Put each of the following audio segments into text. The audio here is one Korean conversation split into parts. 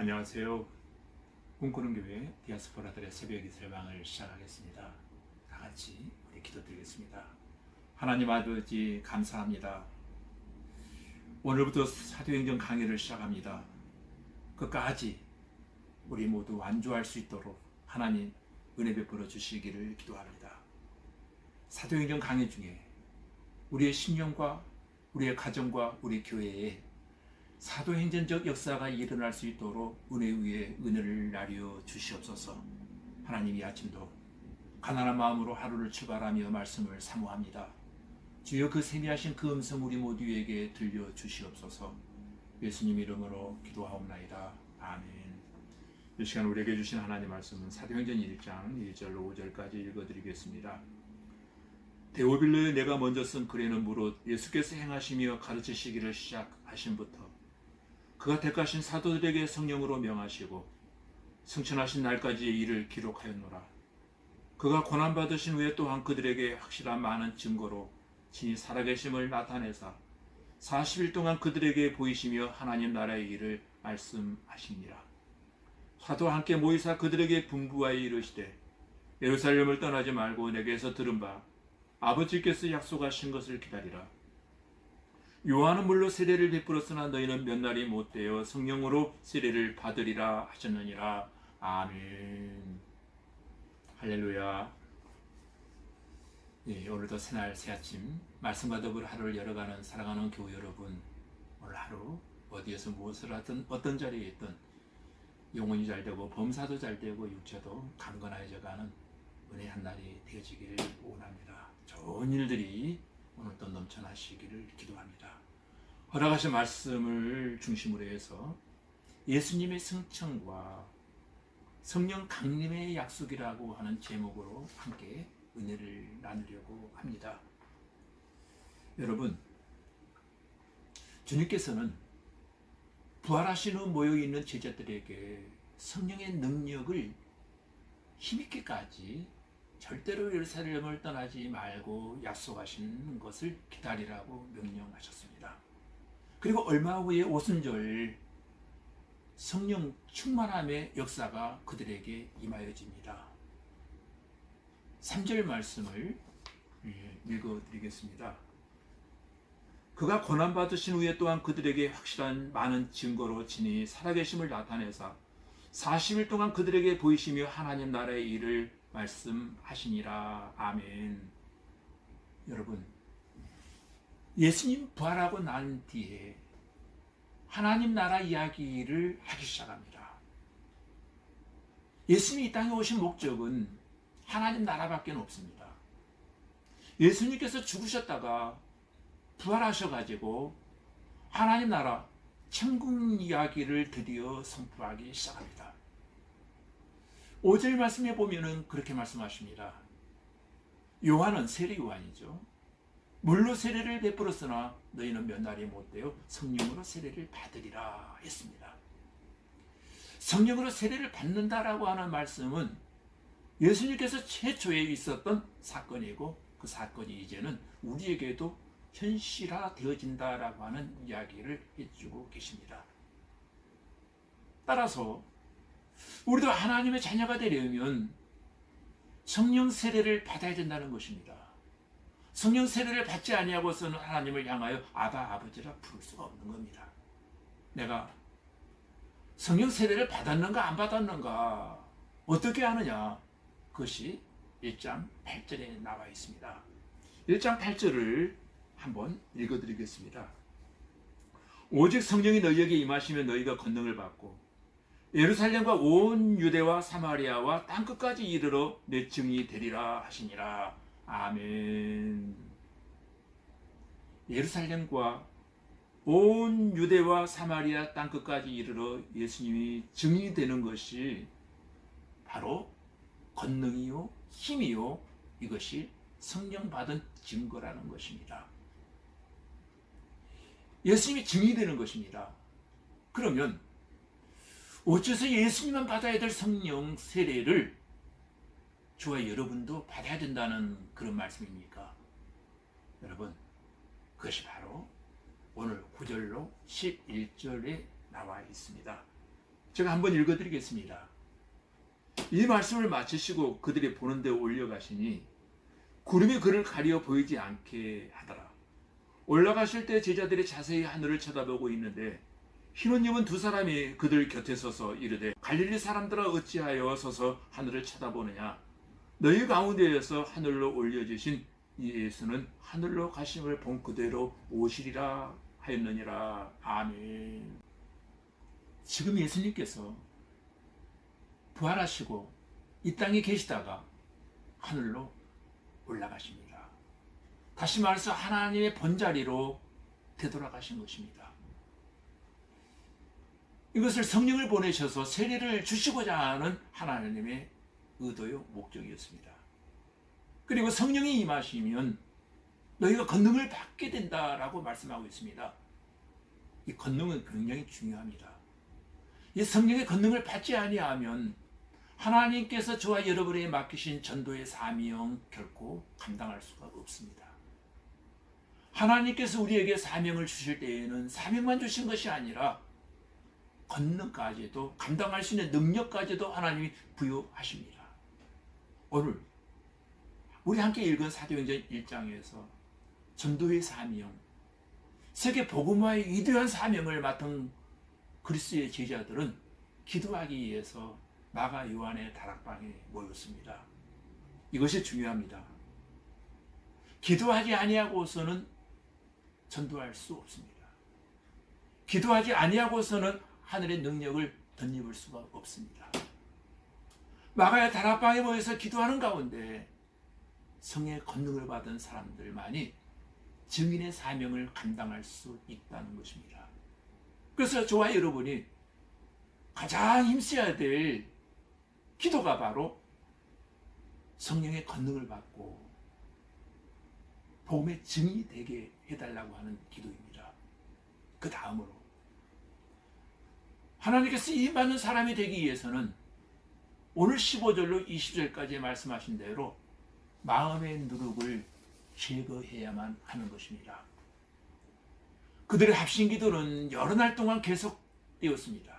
안녕하세요. 꿈꾸는 교회 디아스포라들의 새벽 이슬방을 시작하겠습니다. 다 같이 우리 기도드리겠습니다. 하나님 아버지 감사합니다. 오늘부터 사도행전 강의를 시작합니다. 끝까지 우리 모두 완주할 수 있도록 하나님 은혜 베풀어 주시기를 기도합니다. 사도행전 강의 중에 우리의 심령과 우리의 가정과 우리 교회에 사도행전적 역사가 일어날 수 있도록 은혜 위에 은혜를 나뉘어 주시옵소서. 하나님 이 아침도 가난한 마음으로 하루를 출발하며 말씀을 사모합니다. 주여 그 세미하신 그 음성 우리 모두에게 들려주시옵소서. 예수님 이름으로 기도하옵나이다. 아멘. 이 시간 우리에게 주신 하나님 말씀은 사도행전 1장 1절로 5절까지 읽어드리겠습니다. 데오빌로에 내가 먼저 쓴 글에는 무릇 예수께서 행하시며 가르치시기를 시작하신부터 그가 택하신 사도들에게 성령으로 명하시고 승천하신 날까지의 일을 기록하였노라. 그가 고난받으신 후에 또한 그들에게 확실한 많은 증거로 친히 살아계심을 나타내사 40일 동안 그들에게 보이시며 하나님 나라의 일을 말씀하시니라. 사도와 함께 모이사 그들에게 분부하여 이르시되 예루살렘을 떠나지 말고 내게서 들은 바 아버지께서 약속하신 것을 기다리라. 요한은 물로 세례를 베풀었으나 너희는 몇 날이 못되어 성령으로 세례를 받으리라 하셨느니라. 아멘. 할렐루야. 오늘도 새날 새아침 말씀과 더불어 하루를 열어가는 사랑하는 교우 여러분, 오늘 하루 어디에서 무엇을 하든 어떤 자리에 있든 영혼이 잘되고 범사도 잘되고 육체도 강건해져가는 은혜 한 날이 되어지기를 원합니다. 좋은 일들이 오늘도 넘쳐나시기를 기도합니다. 허락하신 말씀을 중심으로 해서 예수님의 승천과 성령 강림의 약속이라고 하는 제목으로 함께 은혜를 나누려고 합니다. 여러분, 주님께서는 부활하신 후 모여있는 제자들에게 성령의 능력을 힘있게까지 절대로 예루살렘을 떠나지 말고 약속하신 것을 기다리라고 명령하셨습니다. 그리고 얼마 후에 오순절 성령 충만함의 역사가 그들에게 임하여집니다. 3절 말씀을 읽어드리겠습니다. 그가 고난받으신 후에 또한 그들에게 확실한 많은 증거로 친히 살아계심을 나타내사 40일 동안 그들에게 보이시며 하나님 나라의 일을 말씀하시니라. 아멘. 여러분, 예수님 부활하고 난 뒤에 하나님 나라 이야기를 하기 시작합니다. 예수님이 이 땅에 오신 목적은 하나님 나라밖에 없습니다. 예수님께서 죽으셨다가 부활하셔가지고 하나님 나라 천국 이야기를 드디어 선포하기 시작합니다. 5절 말씀에 보면은 그렇게 말씀하십니다. 요한은 세례 요한이죠. 물로 세례를 베풀었으나 너희는 몇 날이 못되어 성령으로 세례를 받으리라 했습니다. 성령으로 세례를 받는다라고 하는 말씀은 예수님께서 최초에 있었던 사건이고 그 사건이 이제는 우리에게도 현실화되어진다라고 하는 이야기를 해주고 계십니다. 따라서 우리도 하나님의 자녀가 되려면 성령 세례를 받아야 된다는 것입니다. 성령 세례를 받지 아니하고서는 하나님을 향하여 아바 아버지라 부를 수가 없는 겁니다. 내가 성령 세례를 받았는가 안 받았는가 어떻게 하느냐, 그것이 1장 8절에 나와 있습니다. 1장 8절을 한번 읽어드리겠습니다. 오직 성령이 너희에게 임하시면 너희가 권능을 받고 예루살렘과 온 유대와 사마리아와 땅끝까지 이르러 내 증인이 되리라 하시니라. 아멘. 예루살렘과 온 유대와 사마리아 땅끝까지 이르러 예수님이 증인이 되는 것이 바로 권능이요 힘이요 이것이 성령 받은 증거라는 것입니다. 예수님이 증인이 되는 것입니다. 그러면 어째서 예수님만 받아야 될 성령 세례를 저와 여러분도 받아야 된다는 그런 말씀입니까? 여러분, 그것이 바로 오늘 9절로 11절에 나와 있습니다. 제가 한번 읽어드리겠습니다. 이 말씀을 마치시고 그들이 보는 데 올려가시니 구름이 그를 가려 보이지 않게 하더라. 올라가실 때 제자들이 자세히 하늘을 쳐다보고 있는데 흰 옷 입은 두 사람이 그들 곁에 서서 이르되 갈릴리 사람들아 어찌하여 서서 하늘을 쳐다보느냐. 너희 가운데에서 하늘로 올려주신 이 예수는 하늘로 가심을 본 그대로 오시리라 하였느니라. 아멘. 지금 예수님께서 부활하시고 이 땅에 계시다가 하늘로 올라가십니다. 다시 말해서 하나님의 본자리로 되돌아가신 것입니다. 이것을 성령을 보내셔서 세례를 주시고자 하는 하나님의 의도요 목적이었습니다. 그리고 성령이 임하시면 너희가 권능을 받게 된다라고 말씀하고 있습니다. 이 권능은 굉장히 중요합니다. 이 성령의 권능을 받지 아니하면 하나님께서 저와 여러분에게 맡기신 전도의 사명 결코 감당할 수가 없습니다. 하나님께서 우리에게 사명을 주실 때에는 사명만 주신 것이 아니라 권능까지도 감당할 수 있는 능력까지도 하나님이 부여하십니다. 오늘 우리 함께 읽은 사도행전 1장에서 전도의 사명, 세계 복음화의 위대한 사명을 맡은 그리스도의 제자들은 기도하기 위해서 마가 요한의 다락방에 모였습니다. 이것이 중요합니다. 기도하지 아니하고서는 전도할 수 없습니다. 기도하지 아니하고서는 하늘의 능력을 덧입을 수가 없습니다. 마가의 다락방에 모여서 기도하는 가운데 성의 권능을 받은 사람들만이 증인의 사명을 감당할 수 있다는 것입니다. 그래서 저와 여러분이 가장 힘써야 될 기도가 바로 성령의 권능을 받고 복음의 증인이 되게 해달라고 하는 기도입니다. 그 다음으로 하나님께 쓰임받는 사람이 되기 위해서는 오늘 15절로 20절까지 말씀하신 대로 마음의 누룩을 제거해야만 하는 것입니다. 그들의 합심 기도는 여러 날 동안 계속되었습니다.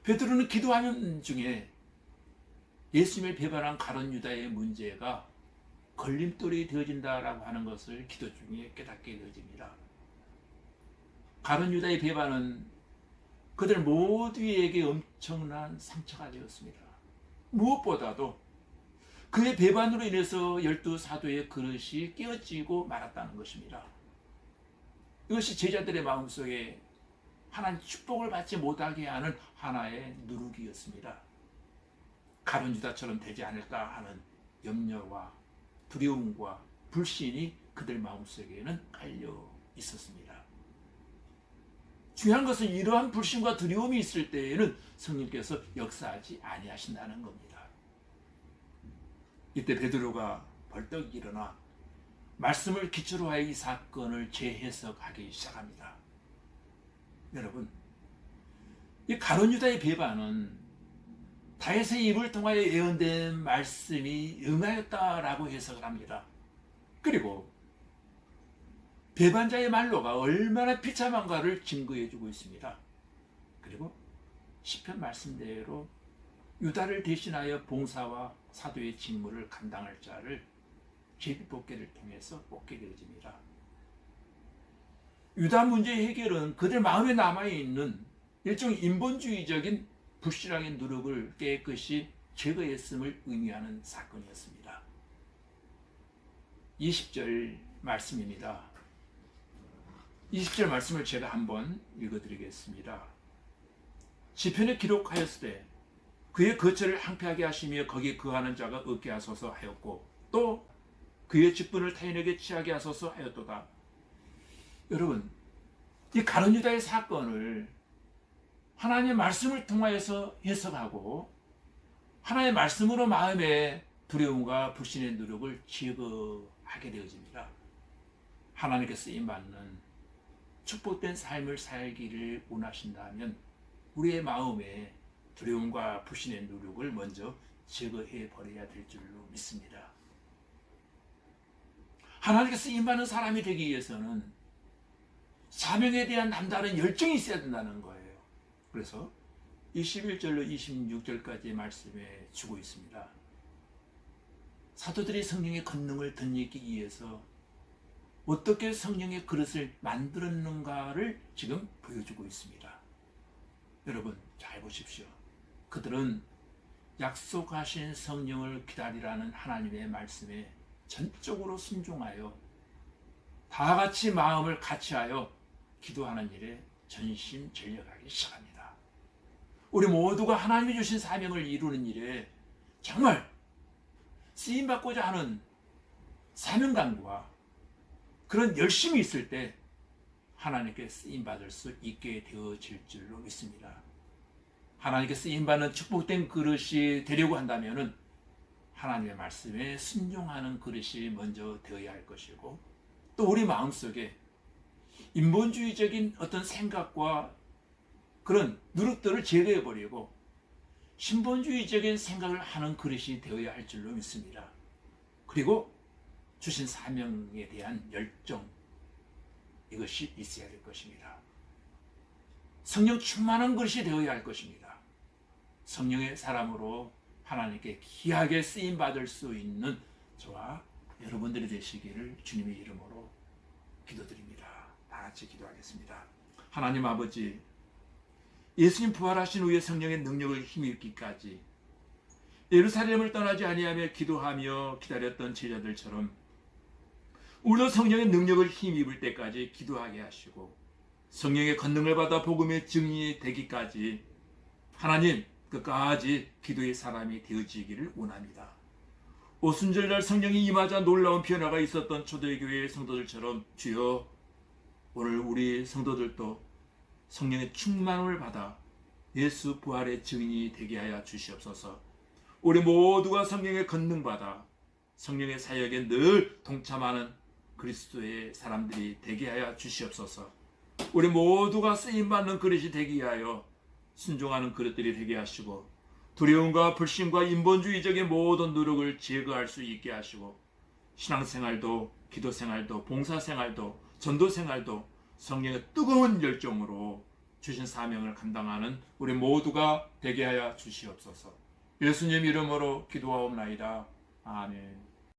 베드로는 기도하는 중에 예수님을 배반한 가룟 유다의 문제가 걸림돌이 되어진다라고 하는 것을 기도 중에 깨닫게 되어집니다. 가룟 유다의 배반은 그들 모두에게 엄청난 상처가 되었습니다. 무엇보다도 그의 배반으로 인해서 12사도의 그릇이 깨어지고 말았다는 것입니다. 이것이 제자들의 마음속에 하나님 축복을 받지 못하게 하는 하나의 누룩이었습니다. 가룟 유다처럼 되지 않을까 하는 염려와 두려움과 불신이 그들 마음속에는 깔려 있었습니다. 중요한 것은 이러한 불신과 두려움이 있을 때에는 성령께서 역사하지 아니하신다는 겁니다. 이때 베드로가 벌떡 일어나 말씀을 기초로 하여 이 사건을 재해석하기 시작합니다. 여러분, 이 가룟 유다의 배반은 다윗의 입을 통하여 예언된 말씀이 응하였다라고 해석을 합니다. 그리고 배반자의 말로가 얼마나 비참한가를 증거해주고 있습니다. 그리고 시편 말씀대로 유다를 대신하여 봉사와 사도의 직무를 감당할 자를 제비뽑기를 통해서 뽑게 되어집니다. 유다 문제의 해결은 그들 마음에 남아있는 일종의 인본주의적인 불신앙의 누룩을 깨끗이 제거했음을 의미하는 사건이었습니다. 20절 말씀입니다. 20절 말씀을 제가 한번 읽어드리겠습니다. 시편에 기록하였으되 그의 거처를 항폐하게 하시며 거기에 거하는 자가 없게 하소서 하였고 또 그의 직분을 타인에게 취하게 하소서 하였도다. 여러분, 이 가룟 유다의 사건을 하나님의 말씀을 통하여서 해석하고 하나님의 말씀으로 마음의 두려움과 불신의 누룩을 제거하게 되어집니다. 하나님께 쓰임받는 축복된 삶을 살기를 원하신다면 우리의 마음에 두려움과 불신의 누룩을 먼저 제거해 버려야 될 줄로 믿습니다. 하나님께 쓰임받는 사람이 되기 위해서는 사명에 대한 남다른 열정이 있어야 된다는 거예요. 그래서 21절로 26절까지의 말씀에 주고 있습니다. 사도들이 성령의 권능을 덧입기 위해서 어떻게 성령의 그릇을 만들었는가를 지금 보여주고 있습니다. 여러분 잘 보십시오. 그들은 약속하신 성령을 기다리라는 하나님의 말씀에 전적으로 순종하여 다 같이 마음을 같이하여 기도하는 일에 전심전력하기 시작합니다. 우리 모두가 하나님이 주신 사명을 이루는 일에 정말 쓰임받고자 하는 사명감과 그런 열심이 있을 때 하나님께 쓰임받을 수 있게 되어질 줄로 믿습니다. 하나님께 쓰임받는 축복된 그릇이 되려고 한다면 하나님의 말씀에 순종하는 그릇이 먼저 되어야 할 것이고, 또 우리 마음속에 인본주의적인 어떤 생각과 그런 누룩들을 제거해버리고 신본주의적인 생각을 하는 그릇이 되어야 할 줄로 믿습니다. 그리고 주신 사명에 대한 열정, 이것이 있어야 될 것입니다. 성령 충만한 그릇이 되어야 할 것입니다. 성령의 사람으로 하나님께 귀하게 쓰임받을 수 있는 저와 여러분들이 되시기를 주님의 이름으로 기도드립니다. 다 같이 기도하겠습니다. 하나님 아버지, 예수님 부활하신 후에 성령의 능력을 힘입기까지 예루살렘을 떠나지 아니하며 기도하며 기다렸던 제자들처럼 우리도 성령의 능력을 힘입을 때까지 기도하게 하시고 성령의 권능을 받아 복음의 증인이 되기까지 하나님 끝까지 기도의 사람이 되어지기를 원합니다. 오순절날 성령이 임하자 놀라운 변화가 있었던 초대교회의 성도들처럼 주여, 오늘 우리 성도들도 성령의 충만함을 받아 예수 부활의 증인이 되게 하여 주시옵소서. 우리 모두가 성령의 권능 받아 성령의 사역에 늘 동참하는 그리스도의 사람들이 되게 하여 주시옵소서. 우리 모두가 쓰임받는 그릇이 되게 하여 순종하는 그릇들이 되게 하시고, 두려움과 불신과 인본주의적인 모든 노력을 제거할 수 있게 하시고, 신앙생활도 기도생활도 봉사생활도 전도생활도 성령의 뜨거운 열정으로 주신 사명을 감당하는 우리 모두가 되게 하여 주시옵소서. 예수님 이름으로 기도하옵나이다. 아멘.